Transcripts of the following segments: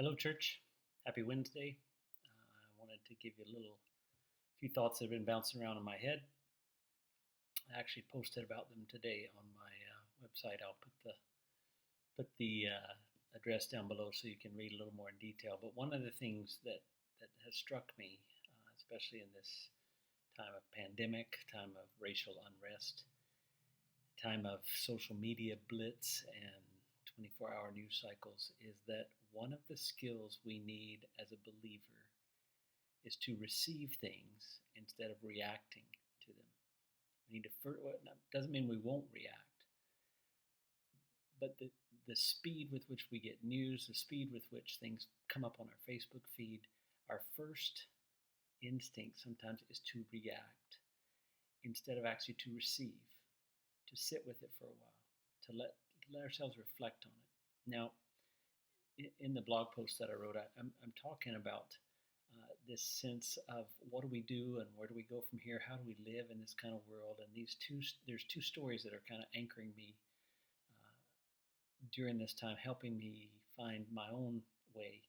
Hello, church. Happy Wednesday. I wanted to give you a few thoughts that have been bouncing around in my head. I actually posted about them today on my website. I'll put the address down below so you can read a little more in detail. But one of the things that has struck me, especially in this time of pandemic, time of racial unrest, time of social media blitz and 24-hour news cycles, is that one of the skills we need as a believer is to receive things instead of reacting to them. We need to doesn't mean we won't react, but the speed with which we get news, the speed with which things come up on our Facebook feed, our first instinct sometimes is to react instead of actually to receive, to sit with it for a while, to let ourselves reflect on it. Now, in the blog post that I wrote, I'm talking about this sense of what do we do and where do we go from here? How do we live in this kind of world? And there's two stories that are kind of anchoring me during this time, helping me find my own way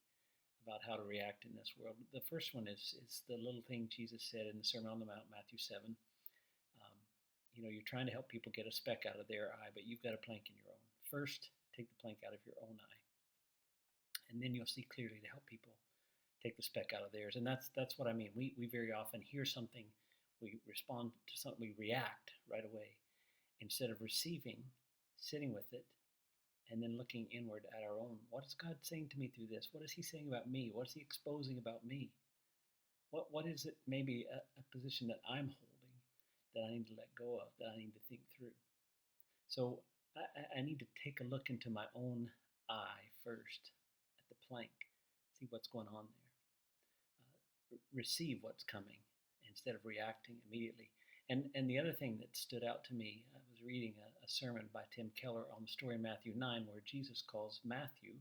about how to react in this world. The first one is the little thing Jesus said in the Sermon on the Mount, Matthew 7. You're trying to help people get a speck out of their eye, but you've got a plank in your own. First, take the plank out of your own eye, and then you'll see clearly to help people take the speck out of theirs. And that's what I mean. We very often hear something, we respond to something, we react right away instead of receiving, sitting with it, and then looking inward at our own. What is God saying to me through this? What is He saying about me? What is He exposing about me? What is it, maybe a position that I'm holding that I need to let go of, that I need to think through? So I need to take a look into my own eye first, at the plank, see what's going on there. Receive what's coming instead of reacting immediately. And the other thing that stood out to me, I was reading a sermon by Tim Keller on the story in Matthew 9 where Jesus calls Matthew,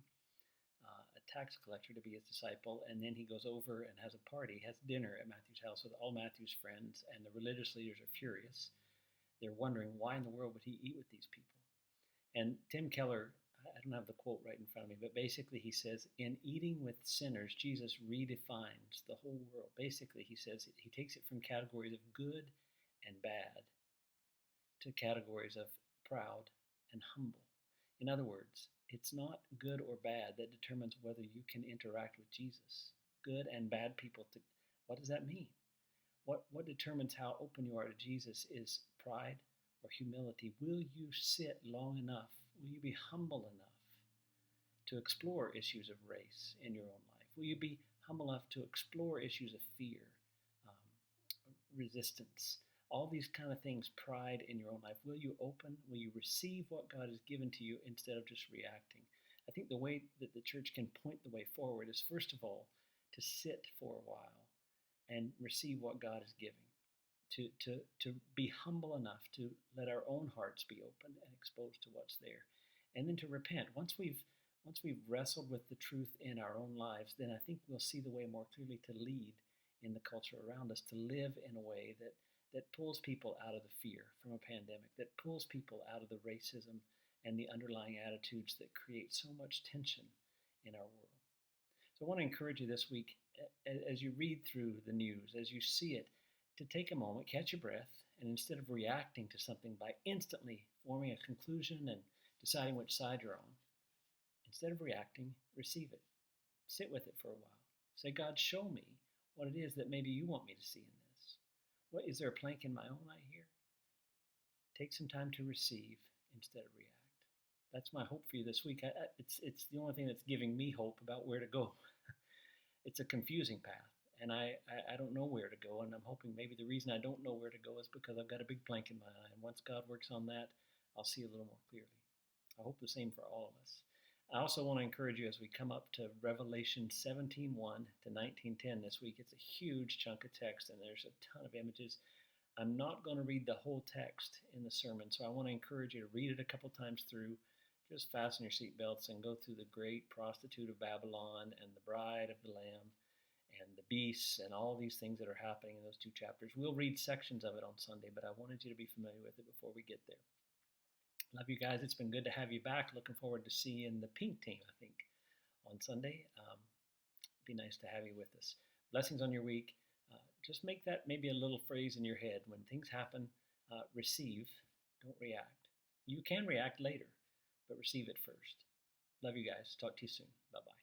a tax collector, to be his disciple, and then he goes over and has a party, has dinner at Matthew's house with all Matthew's friends, and the religious leaders are furious. They're wondering why in the world would he eat with these people. And Tim Keller, I don't have the quote right in front of me, but basically he says, in eating with sinners, Jesus redefines the whole world. Basically, he says he takes it from categories of good and bad to categories of proud and humble. In other words, it's not good or bad that determines whether you can interact with Jesus. Good and bad people, what does that mean? What determines how open you are to Jesus is pride or humility. Will you sit long enough? Will you be humble enough to explore issues of race in your own life? Will you be humble enough to explore issues of fear, resistance, all these kind of things, pride in your own life? Will you open? Will you receive what God has given to you instead of just reacting? I think the way that the church can point the way forward is, first of all, to sit for a while and receive what God is giving. To be humble enough to let our own hearts be open and exposed to what's there, and then to repent. Once we've wrestled with the truth in our own lives, then I think we'll see the way more clearly to lead in the culture around us, to live in a way that pulls people out of the fear from a pandemic, that pulls people out of the racism and the underlying attitudes that create so much tension in our world. So I want to encourage you this week, as you read through the news, as you see it, to take a moment, catch your breath, and instead of reacting to something by instantly forming a conclusion and deciding which side you're on, instead of reacting, receive it. Sit with it for a while. Say, God, show me what it is that maybe you want me to see in this. What is there a plank in my own eye here? Take some time to receive instead of react. That's my hope for you this week. It's the only thing that's giving me hope about where to go. It's a confusing path. And I don't know where to go, and I'm hoping maybe the reason I don't know where to go is because I've got a big plank in my eye, and once God works on that, I'll see a little more clearly. I hope the same for all of us. I also want to encourage you as we come up to Revelation 17:1 to 19:10 this week. It's a huge chunk of text, and there's a ton of images. I'm not going to read the whole text in the sermon, so I want to encourage you to read it a couple times through. Just fasten your seatbelts and go through the great prostitute of Babylon and the bride of the Lamb and the beasts and all these things that are happening in those two chapters. We'll read sections of it on Sunday, but I wanted you to be familiar with it before we get there. Love you guys. It's been good to have you back. Looking forward to seeing the pink team, I think, on Sunday. Be nice to have you with us. Blessings on your week. Just make that maybe a little phrase in your head. When things happen, receive, don't react. You can react later, but receive it first. Love you guys. Talk to you soon. Bye-bye.